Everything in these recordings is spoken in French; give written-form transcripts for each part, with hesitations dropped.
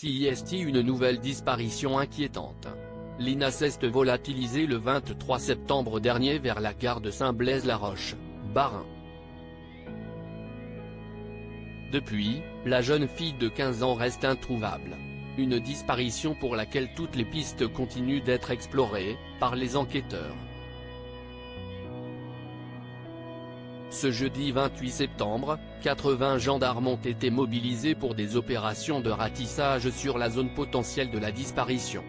CIST une nouvelle disparition inquiétante. Lina s'est volatilisée le 23 septembre dernier vers la gare de Saint-Blaise-la-Roche, Bas-Rhin. Depuis, la jeune fille de 15 ans reste introuvable. Une disparition pour laquelle toutes les pistes continuent d'être explorées, par les enquêteurs. Ce jeudi 28 septembre, 80 gendarmes ont été mobilisés pour des opérations de ratissage sur la zone potentielle de la disparition.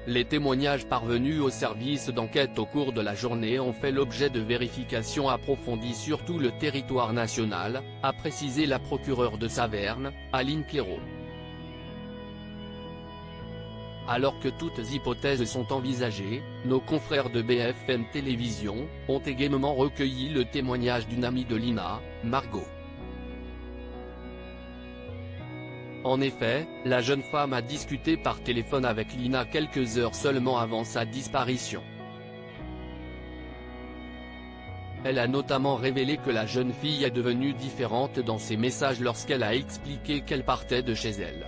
Les témoignages parvenus au service d'enquête au cours de la journée ont fait l'objet de vérifications approfondies sur tout le territoire national, a précisé la procureure de Saverne, Aline Clairaut. Alors que toutes hypothèses sont envisagées, nos confrères de BFM Télévision ont également recueilli le témoignage d'une amie de Lina, Margot. En effet, la jeune femme a discuté par téléphone avec Lina quelques heures seulement avant sa disparition. Elle a notamment révélé que la jeune fille est devenue différente dans ses messages lorsqu'elle a expliqué qu'elle partait de chez elle.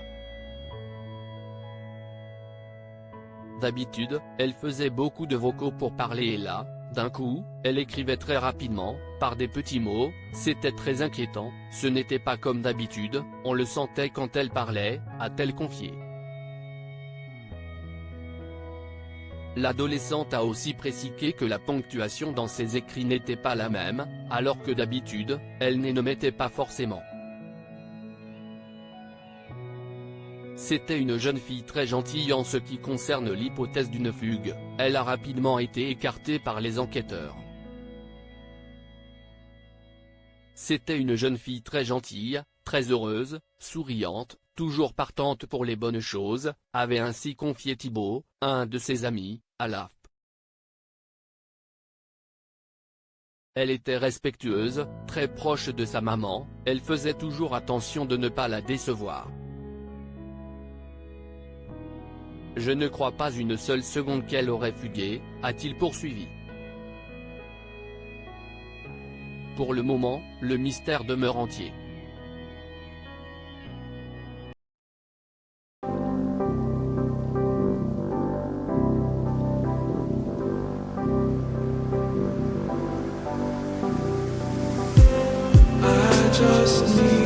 D'habitude, elle faisait beaucoup de vocaux pour parler et là, d'un coup, elle écrivait très rapidement, par des petits mots, c'était très inquiétant, ce n'était pas comme d'habitude, on le sentait quand elle parlait, a-t-elle confié. L'adolescente a aussi précisé que la ponctuation dans ses écrits n'était pas la même, alors que d'habitude, elle ne mettait pas forcément. C'était une jeune fille très gentille en ce qui concerne l'hypothèse d'une fugue, elle a rapidement été écartée par les enquêteurs. C'était une jeune fille très gentille, très heureuse, souriante, toujours partante pour les bonnes choses, avait ainsi confié Thibaut, un de ses amis, à l'AFP. Elle était respectueuse, très proche de sa maman, elle faisait toujours attention de ne pas la décevoir. Je ne crois pas une seule seconde qu'elle aurait fugué, a-t-il poursuivi. Pour le moment, le mystère demeure entier. I just need